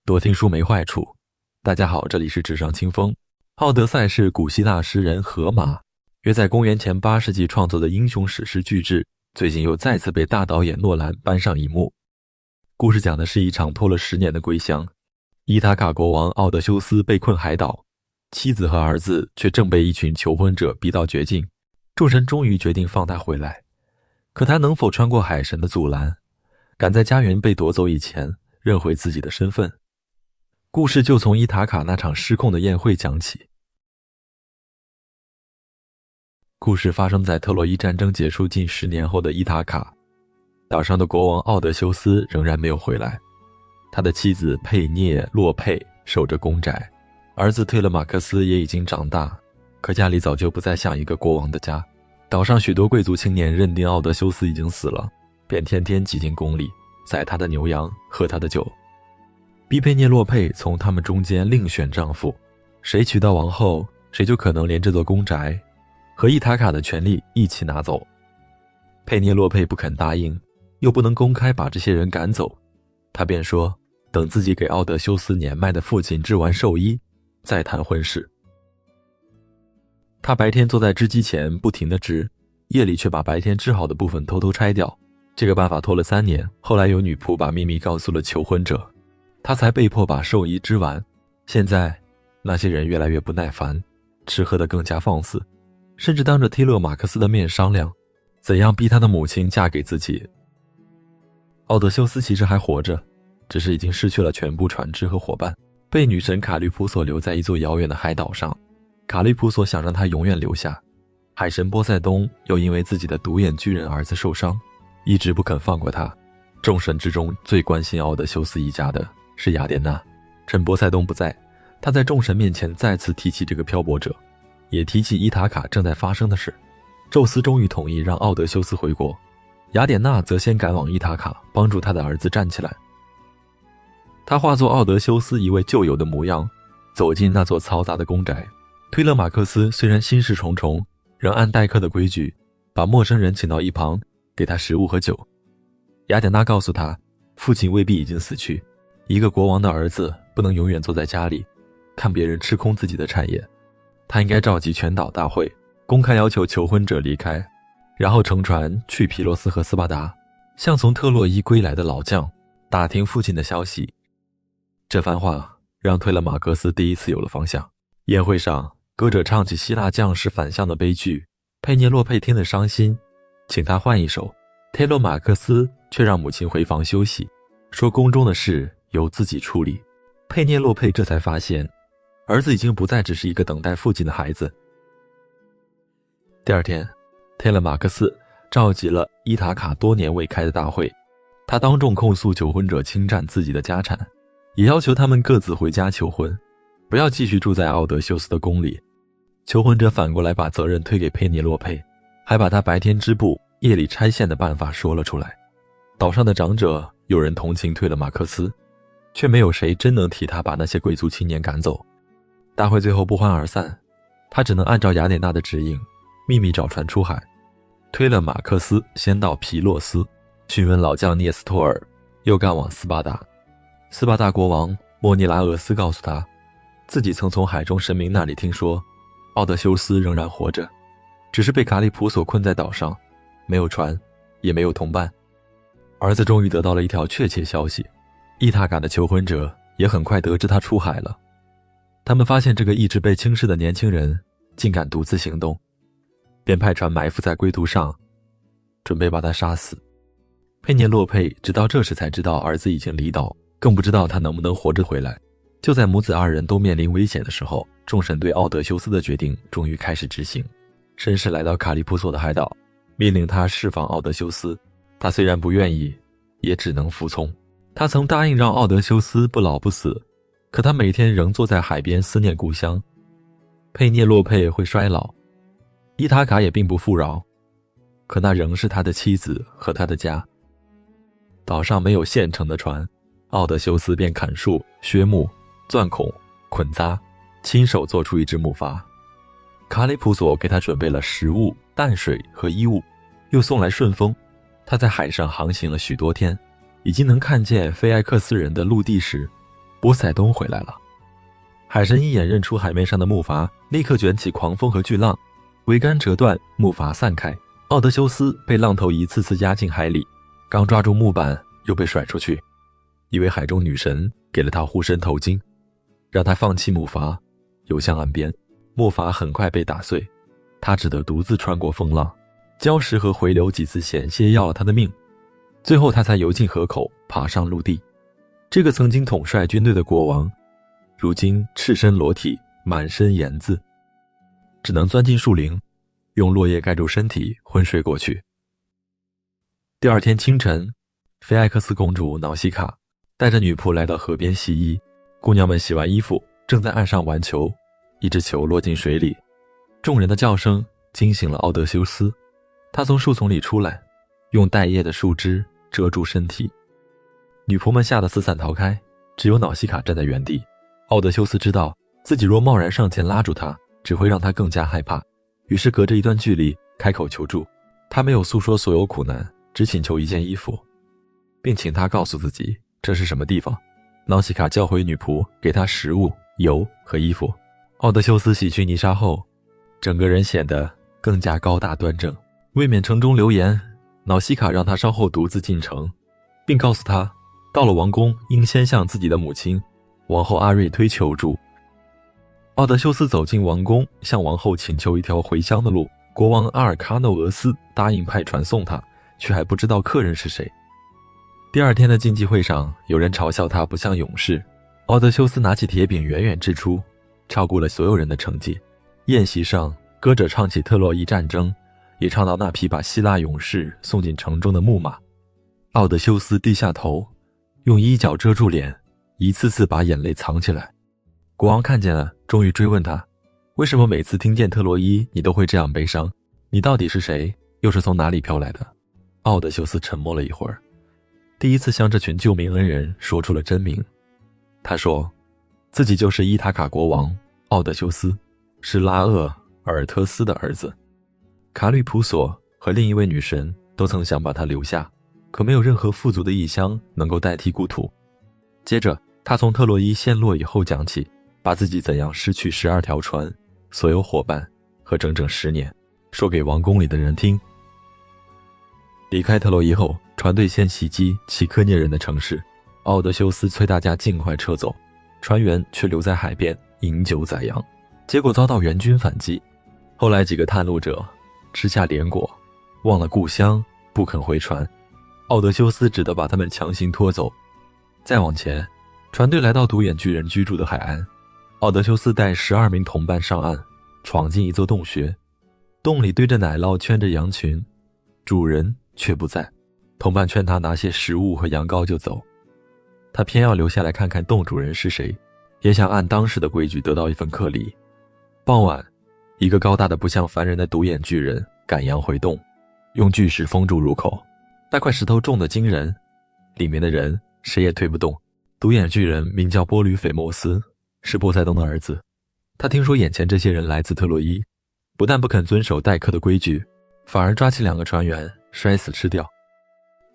多听书没坏处。大家好，这里是纸上清风。奥德赛是古希腊诗人荷马约在公元前8世纪创作的英雄史诗巨制，最近又再次被大导演诺兰搬上荧幕。故事讲的是一场拖了10年的归乡，伊塔卡国王奥德修斯被困海岛，妻子和儿子却正被一群求婚者逼到绝境，众神终于决定放他回来。可他能否穿过海神的阻拦，赶在家园被夺走以前认回自己的身份？故事就从伊塔卡那场失控的宴会讲起。故事发生在特洛伊战争结束近10年后的伊塔卡，岛上的国王奥德修斯仍然没有回来，他的妻子佩涅洛佩守着公宅，儿子忒勒马克斯也已经长大，可家里早就不再像一个国王的家。岛上许多贵族青年认定奥德修斯已经死了，便天天挤进宫里，宰他的牛羊，喝他的酒，逼佩涅洛佩从他们中间另选丈夫，谁娶到王后，谁就可能连这座公宅和伊塔卡的权利一起拿走。佩涅洛佩不肯答应，又不能公开把这些人赶走，他便说等自己给奥德修斯年迈的父亲织完寿衣再谈婚事。他白天坐在织机前不停地织，夜里却把白天织好的部分偷偷拆掉。这个办法拖了3年，后来有女仆把秘密告诉了求婚者，他才被迫把寿衣织完。现在那些人越来越不耐烦，吃喝得更加放肆，甚至当着忒勒马克斯的面商量怎样逼他的母亲嫁给自己。奥德修斯其实还活着，只是已经失去了全部船只和伙伴，被女神卡利普索留在一座遥远的海岛上。卡利普索想让他永远留下，海神波塞冬又因为自己的独眼巨人儿子受伤，一直不肯放过他。众神之中最关心奥德修斯一家的是雅典娜，趁波塞冬不在，他在众神面前再次提起这个漂泊者，也提起伊塔卡正在发生的事。宙斯终于同意让奥德修斯回国，雅典娜则先赶往伊塔卡，帮助他的儿子站起来。他化作奥德修斯一位旧友的模样，走进那座嘈杂的公宅。忒勒马克斯虽然心事重重，仍按待客的规矩把陌生人请到一旁，给他食物和酒。雅典娜告诉他，父亲未必已经死去，一个国王的儿子不能永远坐在家里看别人吃空自己的产业，他应该召集全岛大会，公开要求求婚者离开，然后乘船去皮洛斯和斯巴达，向从特洛伊归来的老将打听父亲的消息。这番话让忒勒马克斯第一次有了方向。宴会上，歌者唱起希腊将士反向的悲剧，佩涅洛佩听得伤心，请他换一首。忒勒马克斯却让母亲回房休息，说宫中的事由自己处理。佩涅洛佩这才发现，儿子已经不再只是一个等待父亲的孩子。第二天，忒勒马克斯召集了伊塔卡多年未开的大会，他当众控诉求婚者侵占自己的家产，也要求他们各自回家求婚，不要继续住在奥德修斯的宫里。求婚者反过来把责任推给佩涅洛佩，还把他白天织布夜里拆线的办法说了出来。岛上的长者有人同情忒勒马克斯，却没有谁真能替他把那些贵族青年赶走。大会最后不欢而散，他只能按照雅典娜的指引秘密找船出海。忒勒马克斯先到皮洛斯询问老将涅斯托尔，又赶往斯巴达。斯巴达国王莫尼拉俄斯告诉他，自己曾从海中神明那里听说奥德修斯仍然活着，只是被卡利普索困在岛上，没有船，也没有同伴。儿子终于得到了一条确切消息，伊塔卡的求婚者也很快得知他出海了。他们发现这个一直被轻视的年轻人竟敢独自行动，便派船埋伏在归途上，准备把他杀死。佩涅洛佩直到这时才知道儿子已经离岛，更不知道他能不能活着回来。就在母子2人都面临危险的时候，众神对奥德修斯的决定终于开始执行。绅士来到卡利普索的海岛，命令他释放奥德修斯。他虽然不愿意，也只能服从。他曾答应让奥德修斯不老不死，可他每天仍坐在海边思念故乡。佩涅洛佩会衰老，伊塔卡也并不富饶，可那仍是他的妻子和他的家。岛上没有现成的船，奥德修斯便砍树、削木、钻孔、捆扎，亲手做出一只木筏。卡里普索给他准备了食物、淡水和衣物，又送来顺风。他在海上航行了许多天，已经能看见菲埃克斯人的陆地时，波塞冬回来了。海神一眼认出海面上的木筏，立刻卷起狂风和巨浪，桅杆折断，木筏散开。奥德修斯被浪头一次次压进海里，刚抓住木板又被甩出去。一位海中女神给了他护身头巾，让他放弃木筏，游向岸边。木筏很快被打碎，他只得独自穿过风浪，礁石和回流几次险些要了他的命，最后他才游进河口，爬上陆地。这个曾经统帅军队的国王，如今赤身裸体，满身盐渍，只能钻进树林，用落叶盖住身体，昏睡过去。第二天清晨，菲艾克斯公主瑙西卡带着女仆来到河边洗衣，姑娘们洗完衣服，正在岸上玩球，一只球落进水里，众人的叫声惊醒了奥德修斯。他从树丛里出来，用带叶的树枝遮住身体。女仆们吓得四散逃开，只有瑙西卡站在原地。奥德修斯知道自己若贸然上前拉住她，只会让她更加害怕，于是隔着一段距离开口求助。他没有诉说所有苦难，只请求一件衣服，并请她告诉自己这是什么地方。瑙西卡叫回女仆，给她食物、油和衣服。奥德修斯洗去泥沙后，整个人显得更加高大端正。为免城中流言，瑙西卡让他稍后独自进城，并告诉他到了王宫应先向自己的母亲王后阿瑞推求助。奥德修斯走进王宫，向王后请求一条回乡的路。国王阿尔卡诺俄斯答应派船送他，却还不知道客人是谁。第二天的竞技会上，有人嘲笑他不像勇士。奥德修斯拿起铁饼远远掷出，超过了所有人的成绩。宴席上，歌者唱起特洛伊战争，也唱到那匹把希腊勇士送进城中的木马。奥德修斯低下头，用衣角遮住脸，一次次把眼泪藏起来。国王看见了，终于追问他，为什么每次听见特洛伊你都会这样悲伤？你到底是谁？又是从哪里飘来的？奥德修斯沉默了一会儿，第一次向这群救命恩人说出了真名。他说自己就是伊塔卡国王奥德修斯，是拉厄尔特斯的儿子。卡吕普索和另一位女神都曾想把他留下，可没有任何富足的异乡能够代替故土。接着他从特洛伊陷落以后讲起，把自己怎样失去12条船、所有伙伴和整整10年，说给王宫里的人听。离开特洛伊后，船队先袭击契科涅人的城市，奥德修斯催大家尽快撤走，船员却留在海边饮酒宰羊，结果遭到援军反击。后来几个探路者吃下莲果，忘了故乡，不肯回船，奥德修斯只得把他们强行拖走。再往前，船队来到独眼巨人居住的海岸，奥德修斯带12名同伴上岸，闯进一座洞穴，洞里堆着奶酪，圈着羊群，主人却不在。同伴劝他拿些食物和羊羔就走，他偏要留下来看看洞主人是谁，也想按当时的规矩得到一份克礼。傍晚，一个高大的不像凡人的独眼巨人赶羊回洞，用巨石封住入口。那块石头重得惊人，里面的人谁也推不动。独眼巨人名叫波吕斐摩斯，是波塞冬的儿子。他听说眼前这些人来自特洛伊，不但不肯遵守待客的规矩，反而抓起2个船员摔死吃掉。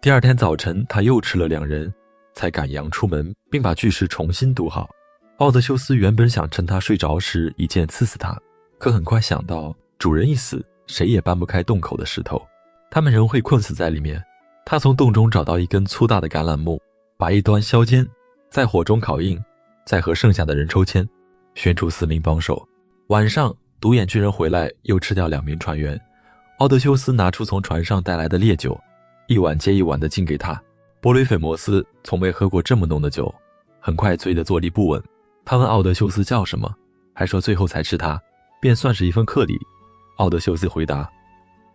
第二天早晨，他又吃了2人，才赶羊出门，并把巨石重新堵好。奥德修斯原本想趁他睡着时一剑刺死他，可很快想到主人一死，谁也搬不开洞口的石头，他们仍会困死在里面。他从洞中找到一根粗大的橄榄木，把一端削尖，在火中烤硬，再和剩下的人抽签，选出4名帮手。晚上，独眼巨人回来，又吃掉2名船员。奥德修斯拿出从船上带来的烈酒，一碗接一碗地敬给他。波吕斐摩斯从未喝过这么浓的酒，很快醉得坐立不稳。他问奥德修斯叫什么，还说最后才吃他，便算是一份克礼。奥德修斯回答，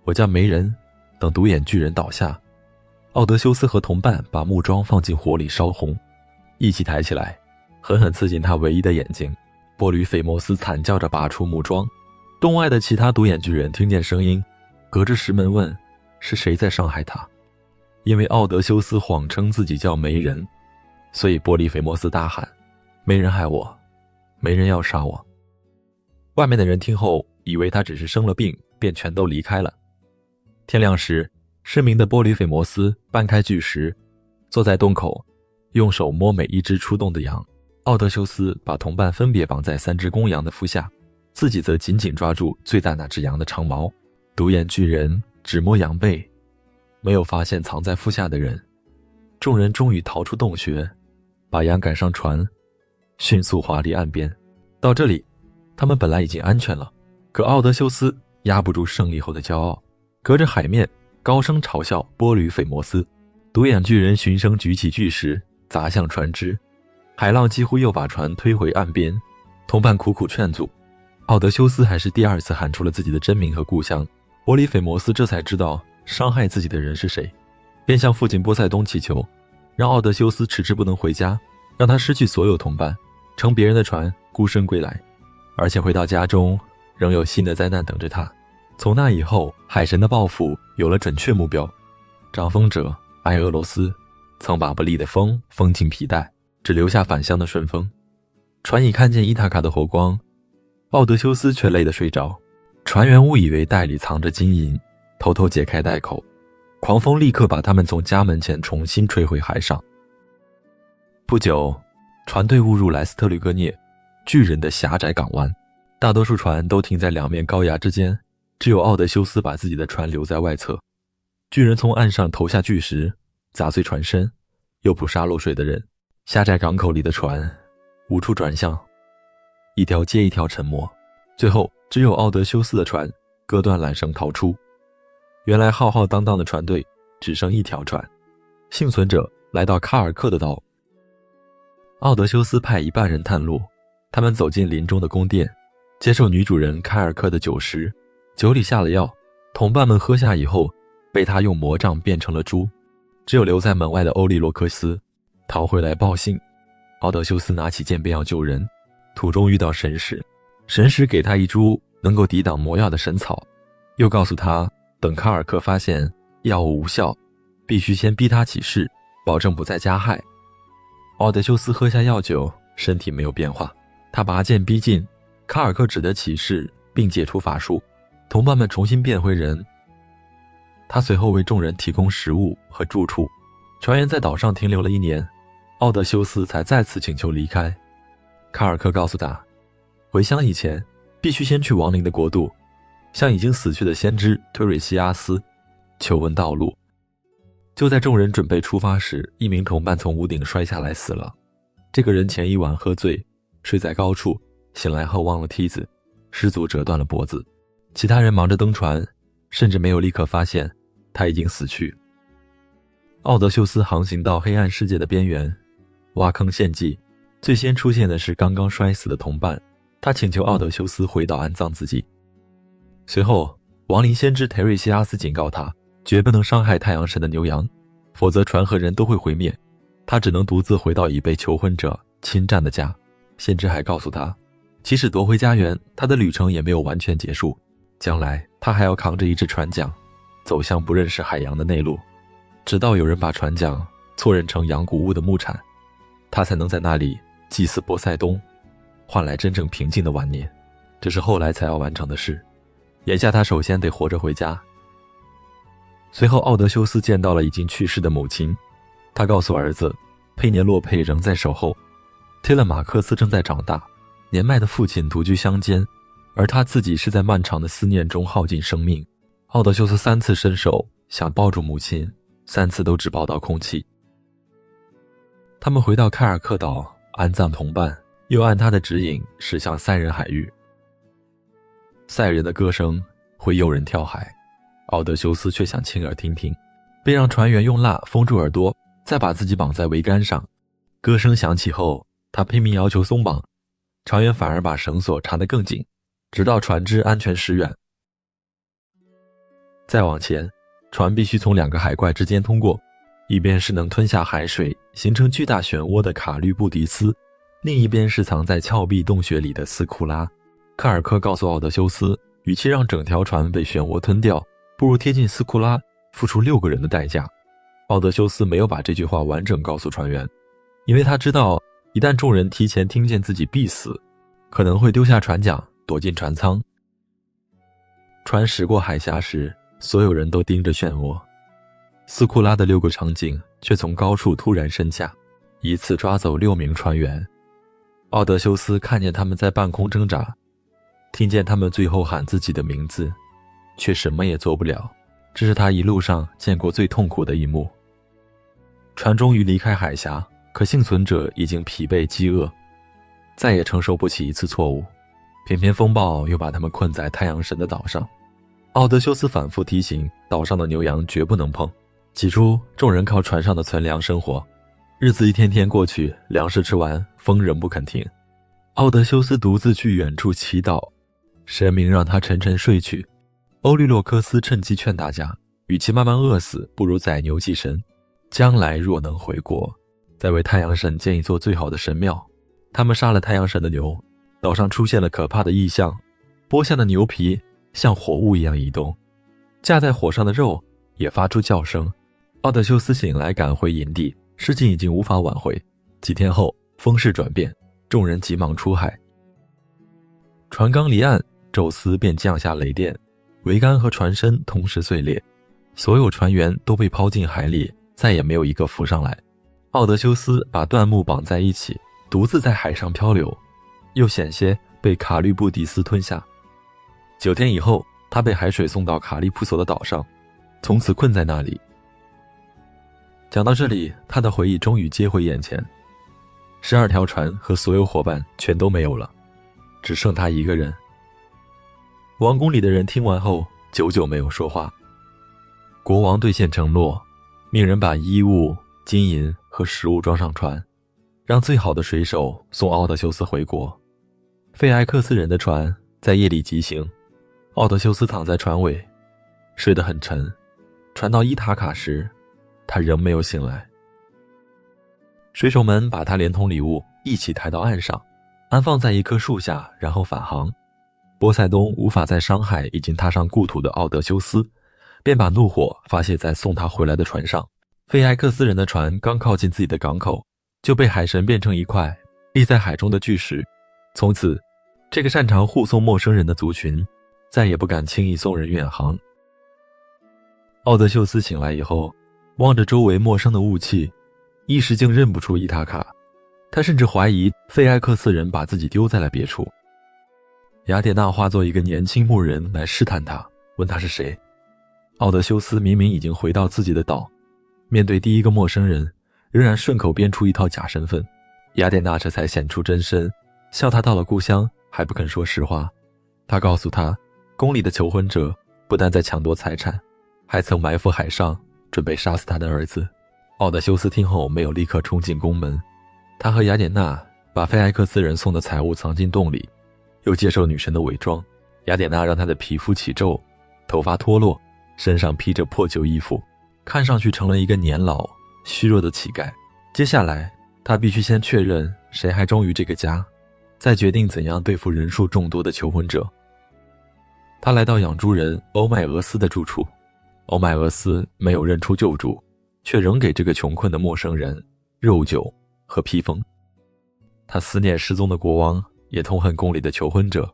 我叫梅人。等独眼巨人倒下，奥德修斯和同伴把木桩放进火里烧红，一起抬起来，狠狠刺进他唯一的眼睛。波吕斐摩斯惨叫着拔出木桩。洞外的其他独眼巨人听见声音，隔着石门问是谁在伤害他。因为奥德修斯谎称自己叫梅人，所以波吕斐摩斯大喊，没人害我，没人要杀我。外面的人听后以为他只是生了病，便全都离开了。天亮时，失明的波吕斐摩斯搬开巨石，坐在洞口，用手摸每一只出洞的羊，奥德修斯把同伴分别绑在3只公羊的腹下，自己则紧紧抓住最大那只羊的长毛。独眼巨人只摸羊背，没有发现藏在腹下的人。众人终于逃出洞穴，把羊赶上船，迅速划离岸边。到这里，他们本来已经安全了，可奥德修斯压不住胜利后的骄傲，隔着海面高声嘲笑波吕斐摩斯。独眼巨人循声举起巨石砸向船只，海浪几乎又把船推回岸边。同伴苦苦劝阻，奥德修斯还是第2次喊出了自己的真名和故乡。波吕斐摩斯这才知道伤害自己的人是谁，便向父亲波塞冬祈求，让奥德修斯迟迟不能回家，让他失去所有同伴，乘别人的船孤身归来，而且回到家中仍有新的灾难等着他。从那以后，海神的报复有了准确目标。掌风者埃俄罗斯曾把不利的风封进皮带，只留下返乡的顺风。船已看见伊塔卡的火光，奥德修斯却累得睡着。船员误以为袋里藏着金银，偷偷解开袋口，狂风立刻把他们从家门前重新吹回海上。不久，船队误入莱斯特吕戈涅巨人的狭窄港湾，大多数船都停在2面高崖之间，只有奥德修斯把自己的船留在外侧。巨人从岸上投下巨石，砸碎船身，又捕杀落水的人。狭窄港口里的船无处转向，一条接一条沉没，最后只有奥德修斯的船割断缆绳逃出。原来浩浩荡荡的船队只剩1条船。幸存者来到卡尔克的岛，奥德修斯派一半人探路，他们走进林中的宫殿，接受女主人凯尔克的酒食，酒里下了药，同伴们喝下以后被他用魔杖变成了猪。只有留在门外的欧利罗克斯逃回来报信。奥德修斯拿起剑便要救人，途中遇到神使，神使给他一株能够抵挡魔药的神草，又告诉他等卡尔克发现药物无效，必须先逼他起誓，保证不再加害。奥德修斯喝下药酒，身体没有变化，他拔剑逼近，卡尔克只得起誓并解除法术，同伴们重新变回人。他随后为众人提供食物和住处，船员在岛上停留了1年，奥德修斯才再次请求离开。卡尔克告诉他，回乡以前必须先去亡灵的国度，向已经死去的先知推瑞西阿斯求问道路。就在众人准备出发时，一名同伴从屋顶摔下来死了。这个人前一晚喝醉，睡在高处，醒来后忘了梯子，失足折断了脖子。其他人忙着登船，甚至没有立刻发现他已经死去。奥德修斯航行到黑暗世界的边缘，挖坑献祭。最先出现的是刚刚摔死的同伴，他请求奥德修斯回岛安葬自己。随后，亡灵先知忒瑞西阿斯警告他，绝不能伤害太阳神的牛羊，否则船和人都会毁灭。他只能独自回到已被求婚者侵占的家。先知还告诉他，即使夺回家园，他的旅程也没有完全结束，将来他还要扛着一只船桨，走向不认识海洋的内陆，直到有人把船桨错认成养谷物的牧场，他才能在那里祭祀波塞冬，换来真正平静的晚年。这是后来才要完成的事，眼下他首先得活着回家。随后奥德修斯见到了已经去世的母亲，他告诉儿子佩涅洛佩仍在守候，忒勒马克斯正在长大，年迈的父亲独居乡间，而他自己是在漫长的思念中耗尽生命。奥德修斯3次伸手想抱住母亲，3次都只抱到空气。他们回到凯尔克岛安葬同伴，又按他的指引驶向塞人海域。塞人的歌声会诱人跳海，奥德修斯却想亲耳听听，便让船员用蜡封住耳朵，再把自己绑在桅杆上。歌声响起后，他拼命要求松绑，船员反而把绳索缠得更紧，直到船只安全驶远。再往前，船必须从2个海怪之间通过，一边是能吞下海水形成巨大漩涡的卡律布迪斯，另一边是藏在峭壁洞穴里的斯库拉。卡尔克告诉奥德修斯，与其让整条船被漩涡吞掉，不如贴近斯库拉，付出6个人的代价。奥德修斯没有把这句话完整告诉船员，因为他知道一旦众人提前听见自己必死，可能会丢下船桨躲进船舱。船驶过海峡时，所有人都盯着漩涡，斯库拉的6个长颈却从高处突然伸下，一次抓走6名船员，奥德修斯看见他们在半空挣扎，听见他们最后喊自己的名字，却什么也做不了。这是他一路上见过最痛苦的一幕。船终于离开海峡，可幸存者已经疲惫饥饿，再也承受不起一次错误。偏偏风暴又把他们困在太阳神的岛上。奥德修斯反复提醒岛上的牛羊绝不能碰。起初众人靠船上的存粮生活，日子一天天过去，粮食吃完，风仍不肯停。奥德修斯独自去远处祈祷，神明让他沉沉睡去。欧律洛克斯趁机劝大家，与其慢慢饿死，不如宰牛祭神，将来若能回国，再为太阳神建一座最好的神庙。他们杀了太阳神的牛，岛上出现了可怕的异象，剥下的牛皮像火雾一样移动，架在火上的肉也发出叫声。奥德修斯醒来赶回营地，事情已经无法挽回。几天后风势转变，众人急忙出海。船刚离岸，宙斯便降下雷电，桅杆和船身同时碎裂，所有船员都被抛进海里，再也没有一个浮上来。奥德修斯把断木绑在一起，独自在海上漂流，又险些被卡律布迪斯吞下。9天以后，他被海水送到卡利普索的岛上，从此困在那里。讲到这里，他的回忆终于接回眼前。12条船和所有伙伴全都没有了，只剩他一个人。王宫里的人听完后，久久没有说话。国王兑现承诺，命人把衣物、金银和食物装上船，让最好的水手送奥德修斯回国。费埃克斯人的船在夜里急行，奥德修斯躺在船尾，睡得很沉。船到伊塔卡时，他仍没有醒来。水手们把他连同礼物一起抬到岸上，安放在一棵树下，然后返航。波塞冬无法再伤害已经踏上故土的奥德修斯，便把怒火发泄在送他回来的船上。费埃克斯人的船刚靠近自己的港口，就被海神变成一块立在海中的巨石。从此，这个擅长护送陌生人的族群再也不敢轻易送人远航。奥德修斯醒来以后，望着周围陌生的雾气，一时竟认不出伊塔卡。他甚至怀疑费埃克斯人把自己丢在了别处。雅典娜化作一个年轻牧人来试探他，问他是谁。奥德修斯明明已经回到自己的岛，面对第一个陌生人，仍然顺口编出一套假身份。雅典娜这才显出真身，笑他到了故乡还不肯说实话。他告诉他，宫里的求婚者不但在抢夺财产，还曾埋伏海上，准备杀死他的儿子。奥德修斯听后没有立刻冲进宫门，他和雅典娜把费埃克斯人送的财物藏进洞里，又接受女神的伪装。雅典娜让他的皮肤起皱，头发脱落，身上披着破旧衣服，看上去成了一个年老虚弱的乞丐。接下来他必须先确认谁还忠于这个家，再决定怎样对付人数众多的求婚者。他来到养猪人欧迈俄斯的住处，欧迈俄斯没有认出救主，却仍给这个穷困的陌生人肉酒和披风。他思念失踪的国王，也痛恨宫里的求婚者。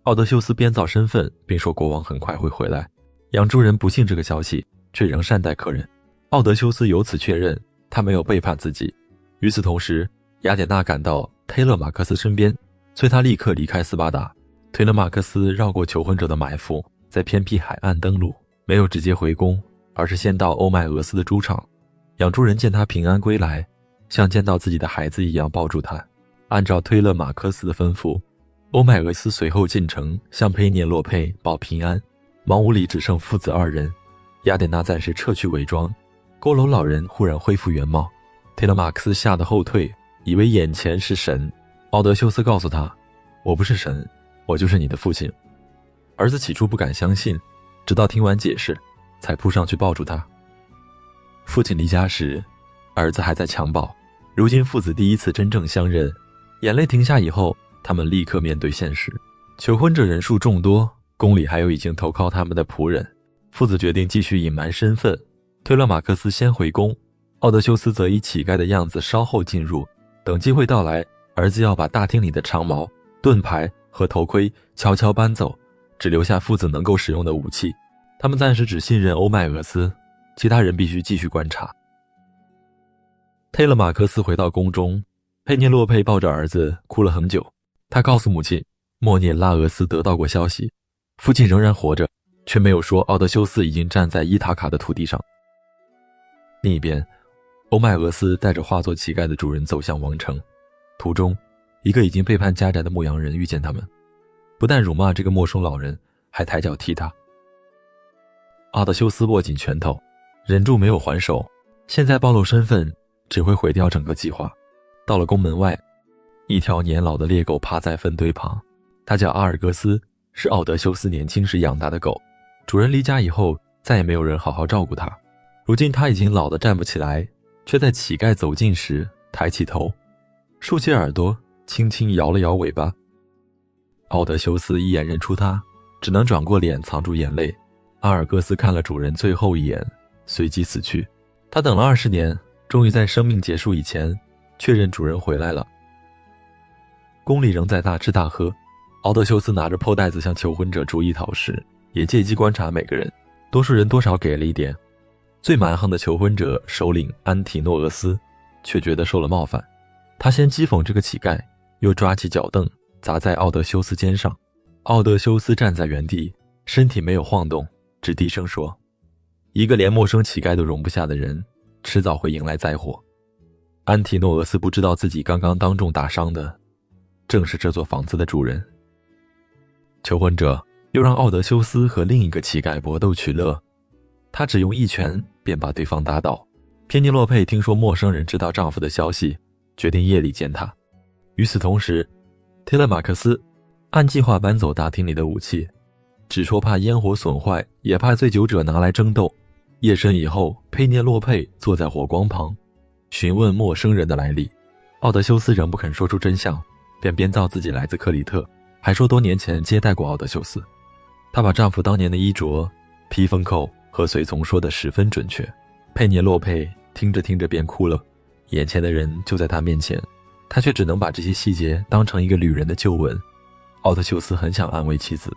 奥德修斯编造身份，并说国王很快会回来。养猪人不信这个消息，却仍善待客人。奥德修斯由此确认他没有背叛自己。与此同时，雅典娜赶到忒勒马克斯身边，催他立刻离开斯巴达。忒勒马克斯绕过求婚者的埋伏，在偏僻海岸登陆，没有直接回宫，而是先到欧迈俄斯的猪场。养猪人见他平安归来，像见到自己的孩子一样抱住他。按照忒勒马克斯的吩咐，欧迈俄斯随后进城向佩涅洛佩报平安。茅屋里只剩父子2人，雅典娜暂时撤去伪装，佝偻老人忽然恢复原貌。忒勒马克斯吓得后退，以为眼前是神。奥德修斯告诉他，我不是神，我就是你的父亲。儿子起初不敢相信，直到听完解释，才扑上去抱住他。父亲离家时，儿子还在襁褓，如今父子第一次真正相认。眼泪停下以后，他们立刻面对现实。求婚者人数众多，宫里还有已经投靠他们的仆人。父子决定继续隐瞒身份，忒勒马克斯先回宫，奥德修斯则以乞丐的样子稍后进入。等机会到来，儿子要把大厅里的长矛、盾牌和头盔悄悄搬走，只留下父子能够使用的武器。他们暂时只信任欧迈俄斯，其他人必须继续观察。忒勒马克斯回到宫中，佩涅洛佩抱着儿子哭了很久，他告诉母亲，莫涅拉俄斯得到过消息，父亲仍然活着，却没有说奥德修斯已经站在伊塔卡的土地上。另一边，欧迈俄斯带着化作乞丐的主人走向王城，途中，一个已经背叛家宅的牧羊人遇见他们，不但辱骂这个陌生老人，还抬脚踢他。奥德修斯握紧拳头，忍住没有还手，现在暴露身份只会毁掉整个计划。到了宫门外，一条年老的猎狗趴在粪堆旁，它叫阿尔戈斯，是奥德修斯年轻时养大的狗，主人离家以后再也没有人好好照顾它，如今它已经老得站不起来，却在乞丐走近时抬起头，竖起耳朵，轻轻摇了摇尾巴。奥德修斯一眼认出他，只能转过脸藏住眼泪。阿尔戈斯看了主人最后一眼，随即死去。他等了20年，终于在生命结束以前确认主人回来了。宫里仍在大吃大喝，奥德修斯拿着破袋子向求婚者逐一讨食，也借机观察每个人，多数人多少给了一点。最蛮横的求婚者首领安提诺俄斯却觉得受了冒犯，他先讥讽这个乞丐，又抓起脚凳砸在奥德修斯肩上。奥德修斯站在原地，身体没有晃动，只低声说，一个连陌生乞丐都容不下的人，迟早会迎来灾祸。安提诺俄斯不知道自己刚刚当众打伤的正是这座房子的主人。求婚者又让奥德修斯和另一个乞丐搏斗取乐，他只用一拳便把对方打倒。佩涅洛佩听说陌生人知道丈夫的消息，决定夜里见他。与此同时，忒勒马克斯按计划搬走大厅里的武器，只说怕烟火损坏，也怕醉酒者拿来争斗。夜深以后，佩涅洛佩坐在火光旁，询问陌生人的来历。奥德修斯仍不肯说出真相，便编造自己来自克里特，还说多年前接待过奥德修斯。她把丈夫当年的衣着、披风扣和随从说得十分准确。佩涅洛佩听着听着便哭了，眼前的人就在她面前，她却只能把这些细节当成一个旅人的旧闻。奥德修斯很想安慰妻子，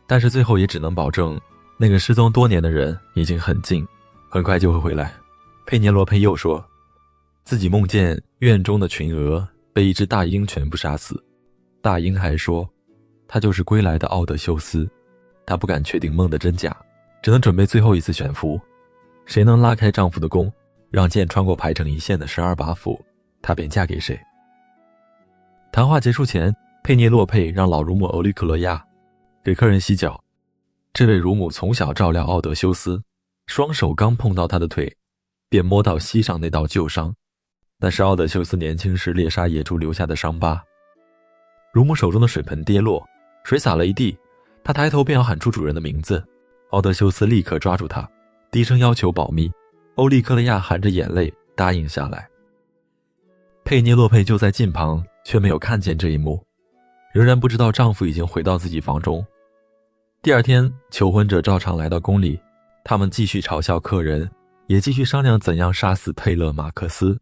但是最后也只能保证那个失踪多年的人已经很近，很快就会回来。佩涅洛佩又说，自己梦见院中的群鹅被一只大鹰全部杀死。大鹰还说，他就是归来的奥德修斯。她不敢确定梦的真假，只能准备最后一次选俘，谁能拉开丈夫的弓，让剑穿过排成一线的12把斧，她便嫁给谁。谈话结束前，佩涅洛佩让老乳母欧利克罗亚给客人洗脚。这位乳母从小照料奥德修斯，双手刚碰到他的腿，便摸到膝上那道旧伤，那是奥德修斯年轻时猎杀野猪留下的伤疤。乳母手中的水盆跌落，水洒了一地，他抬头便要喊出主人的名字。奥德修斯立刻抓住他，低声要求保密。欧利克罗亚含着眼泪答应下来。佩涅洛佩就在近旁，却没有看见这一幕，仍然不知道丈夫已经回到自己房中。第二天，求婚者照常来到宫里，他们继续嘲笑客人，也继续商量怎样杀死佩勒马克斯。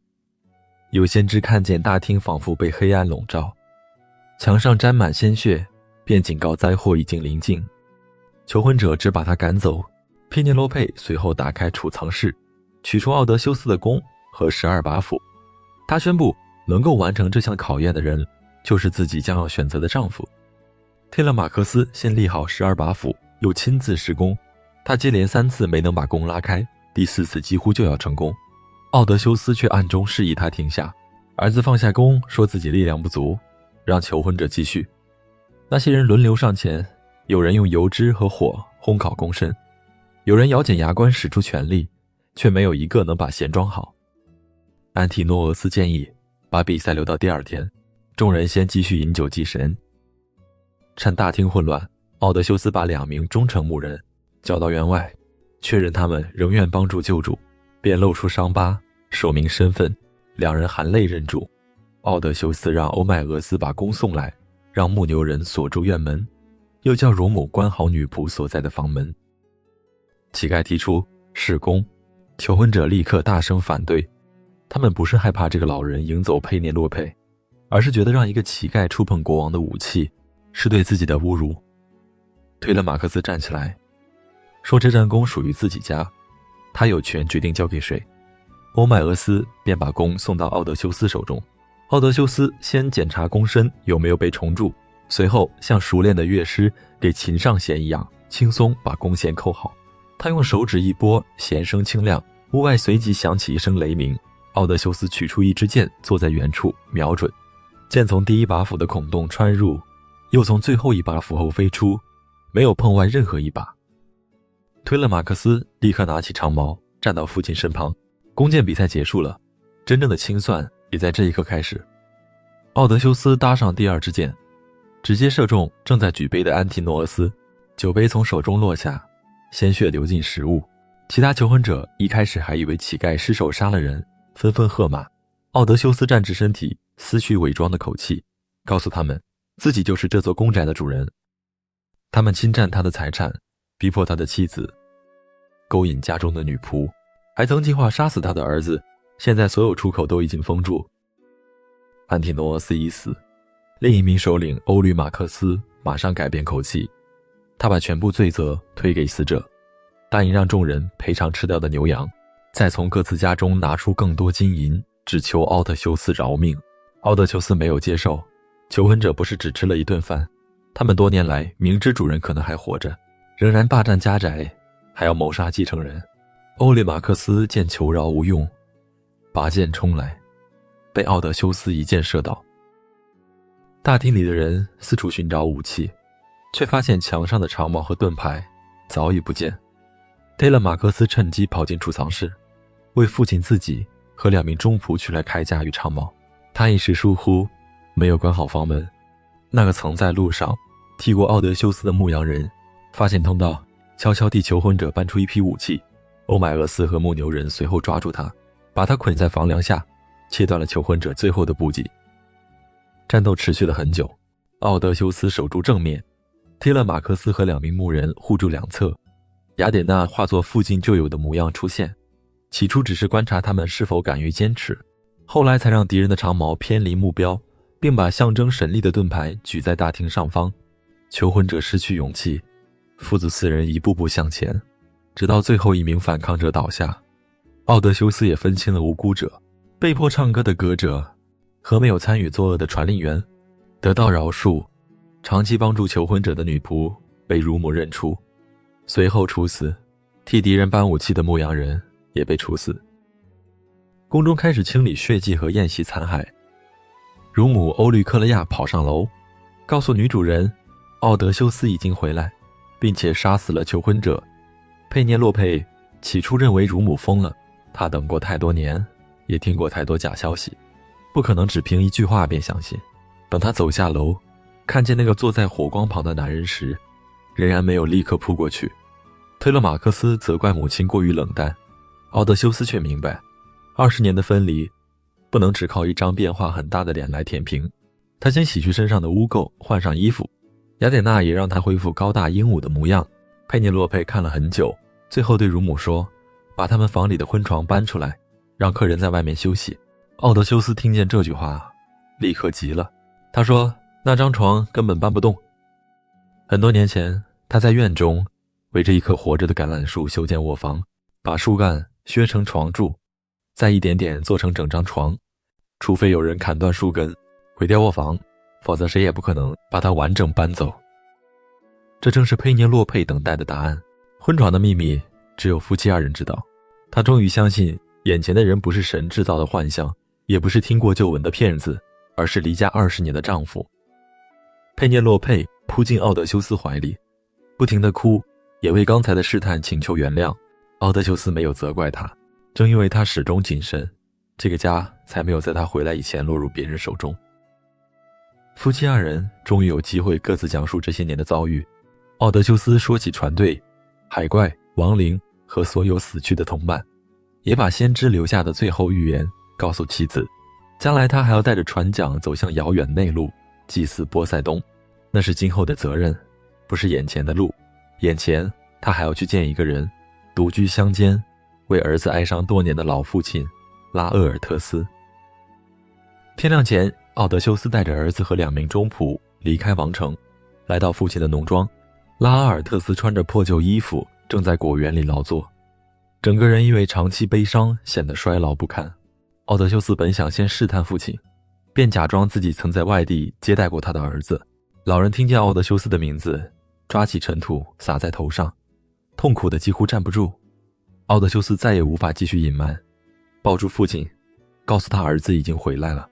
有先知看见大厅仿佛被黑暗笼罩，墙上沾满鲜血，便警告灾祸已经临近。求婚者只把他赶走。佩涅洛佩随后打开储藏室，取出奥德修斯的弓和12把斧。他宣布，能够完成这项考验的人就是自己将要选择的丈夫。忒勒马克斯先立好12把斧，又亲自施弓，他接连3次没能把弓拉开，第4次几乎就要成功。奥德修斯却暗中示意他停下，儿子放下弓，说自己力量不足，让求婚者继续。那些人轮流上前，有人用油脂和火烘烤弓身，有人咬紧牙关使出全力，却没有一个能把弦装好。安提诺俄斯建议把比赛留到第2天，众人先继续饮酒祭神。趁大厅混乱，奥德修斯把2名忠诚牧人叫到院外，确认他们仍愿帮助救主，便露出伤疤，说明身份。2人含泪认主。奥德修斯让欧迈俄斯把弓送来，让牧牛人锁住院门，又叫乳母关好女仆所在的房门。乞丐提出弑弓，求婚者立刻大声反对。他们不是害怕这个老人迎走佩涅洛佩，而是觉得让一个乞丐触碰国王的武器是对自己的侮辱。推了马克思站起来，说这战弓属于自己家，他有权决定交给谁。欧迈俄斯便把弓送到奥德修斯手中，奥德修斯先检查弓身有没有被虫蛀，随后像熟练的乐师给琴上弦一样，轻松把弓弦扣好。他用手指一拨，弦声清亮，屋外随即响起一声雷鸣。奥德修斯取出一支箭，坐在原处瞄准，箭从第一把斧的孔洞穿入，又从最后一把斧后飞出，没有碰坏任何一把。推勒马克斯立刻拿起长矛，站到父亲身旁。弓箭比赛结束了，真正的清算也在这一刻开始。奥德修斯搭上第二支箭，直接射中正在举杯的安提诺俄斯，酒杯从手中落下，鲜血流进食物。其他求婚者一开始还以为乞丐失手杀了人，纷纷喝骂。奥德修斯站直身体，撕去伪装的口气，告诉他们自己就是这座公宅的主人。他们侵占他的财产，逼迫他的妻子，勾引家中的女仆，还曾计划杀死他的儿子。现在所有出口都已经封住。安提诺俄斯已死，另一名首领欧律马克斯马上改变口气，他把全部罪责推给死者，答应让众人赔偿吃掉的牛羊，再从各自家中拿出更多金银，只求奥德修斯饶命。奥德修斯没有接受，求婚者不是只吃了一顿饭，他们多年来明知主人可能还活着，仍然霸占家宅，还要谋杀继承人。欧律马克斯见求饶无用，拔剑冲来，被奥德修斯一箭射倒。大厅里的人四处寻找武器，却发现墙上的长矛和盾牌早已不见。忒勒马克斯趁机跑进储藏室，为父亲自己和2名中仆取来铠甲与长矛。他一时疏忽，没有关好房门。那个曾在路上替过奥德修斯的牧羊人发现通道，悄悄替求婚者搬出一批武器。欧迈厄斯和牧牛人随后抓住他，把他捆在房梁下，切断了求婚者最后的补给。战斗持续了很久，奥德修斯守住正面，忒勒马克斯和2名牧人护住两侧。雅典娜化作附近就有的模样出现，起初只是观察他们是否敢于坚持，后来才让敌人的长矛偏离目标，并把象征神力的盾牌举在大厅上方。求婚者失去勇气，父子4人一步步向前，直到最后一名反抗者倒下。奥德修斯也分清了无辜者，被迫唱歌的歌者和没有参与作恶的传令员得到饶恕。长期帮助求婚者的女仆被乳母认出，随后处死。替敌人搬武器的牧羊人也被处死。宫中开始清理血迹和宴席残骸。乳母欧律克勒亚跑上楼，告诉女主人奥德修斯已经回来，并且杀死了求婚者。佩涅洛佩起初认为乳母疯了，她等过太多年，也听过太多假消息，不可能只凭一句话便相信。等她走下楼，看见那个坐在火光旁的男人时，仍然没有立刻扑过去。推勒马克斯责怪母亲过于冷淡，奥德修斯却明白，20年的分离不能只靠一张变化很大的脸来填平。他先洗去身上的污垢，换上衣服。雅典娜也让他恢复高大英武的模样。佩涅洛佩看了很久，最后对乳母说，把他们房里的婚床搬出来，让客人在外面休息。奥德修斯听见这句话，立刻急了。他说，那张床根本搬不动。很多年前，他在院中围着一棵活着的橄榄树修建卧房，把树干削成床柱，再一点点做成整张床。除非有人砍断树根，毁掉卧房，否则谁也不可能把它完整搬走。这正是佩涅洛佩等待的答案。婚床的秘密只有夫妻2人知道。他终于相信，眼前的人不是神制造的幻象，也不是听过就闻的骗子，而是离家20年的丈夫。佩涅洛佩扑进奥德修斯怀里，不停地哭，也为刚才的试探请求原谅。奥德修斯没有责怪他，正因为他始终谨慎，这个家才没有在他回来以前落入别人手中。夫妻2人终于有机会各自讲述这些年的遭遇。奥德修斯说起船队、海怪、亡灵和所有死去的同伴，也把先知留下的最后预言告诉妻子。将来他还要带着船桨走向遥远内陆，祭祀波塞冬，那是今后的责任，不是眼前的路。眼前他还要去见一个人，独居乡间，为儿子哀伤多年的老父亲拉厄尔特斯。天亮前，奥德修斯带着儿子和2名中仆离开王城，来到父亲的农庄。拉阿尔特斯穿着破旧衣服，正在果园里劳作，整个人因为长期悲伤显得衰老不堪。奥德修斯本想先试探父亲，便假装自己曾在外地接待过他的儿子。老人听见奥德修斯的名字，抓起尘土撒在头上，痛苦的几乎站不住。奥德修斯再也无法继续隐瞒，抱住父亲，告诉他儿子已经回来了。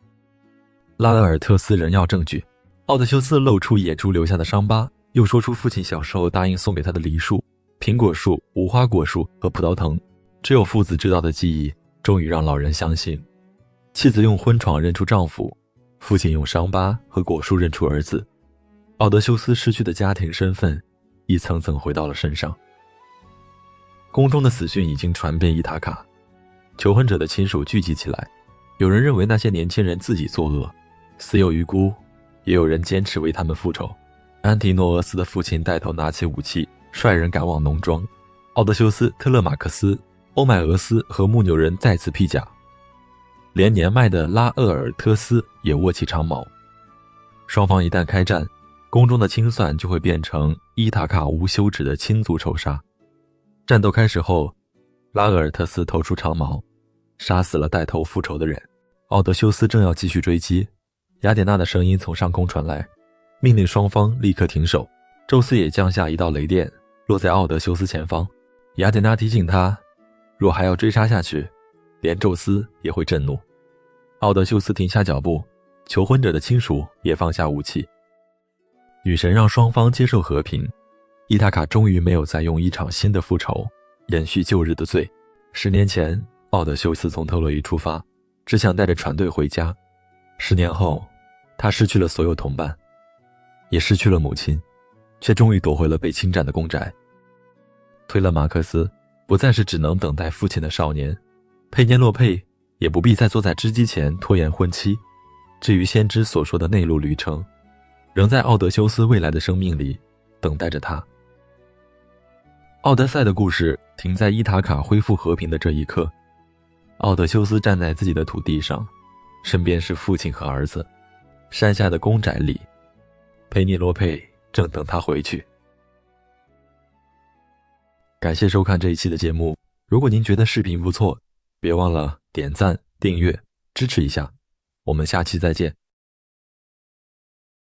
拉厄尔特斯人要证据，奥德修斯露出野猪留下的伤疤，又说出父亲小时候答应送给他的梨树、苹果树、无花果树和葡萄藤，只有父子知道的记忆，终于让老人相信。妻子用昏闯认出丈夫，父亲用伤疤和果树认出儿子。奥德修斯失去的家庭身份一层层回到了身上。宫中的死讯已经传遍伊塔卡，求婚者的亲属聚集起来，有人认为那些年轻人自己作恶，死有余辜，也有人坚持为他们复仇。安提诺俄斯的父亲带头拿起武器，率人赶往农庄。奥德修斯、特勒马克斯、欧迈俄斯和牧牛人再次披甲，连年迈的拉厄尔特斯也握起长矛。双方一旦开战，宫中的清算就会变成伊塔卡无休止的亲族仇杀。战斗开始后，拉厄尔特斯投出长矛，杀死了带头复仇的人。奥德修斯正要继续追击，雅典娜的声音从上空传来，命令双方立刻停手。宙斯也降下一道雷电，落在奥德修斯前方。雅典娜提醒他，若还要追杀下去，连宙斯也会震怒。奥德修斯停下脚步，求婚者的亲属也放下武器。女神让双方接受和平，伊塔卡终于没有再用一场新的复仇延续旧日的罪。10年前，奥德修斯从特洛伊出发，只想带着船队回家。10年后，他失去了所有同伴，也失去了母亲，却终于夺回了被侵占的公宅。推勒马克斯不再是只能等待父亲的少年，佩涅洛佩也不必再坐在织机前拖延婚期。至于先知所说的内陆旅程，仍在奥德修斯未来的生命里等待着他。奥德赛的故事停在伊塔卡恢复和平的这一刻。奥德修斯站在自己的土地上，身边是父亲和儿子。山下的公宅里，佩涅罗佩正等他回去。感谢收看这一期的节目，如果您觉得视频不错，别忘了点赞、订阅，支持一下。我们下期再见。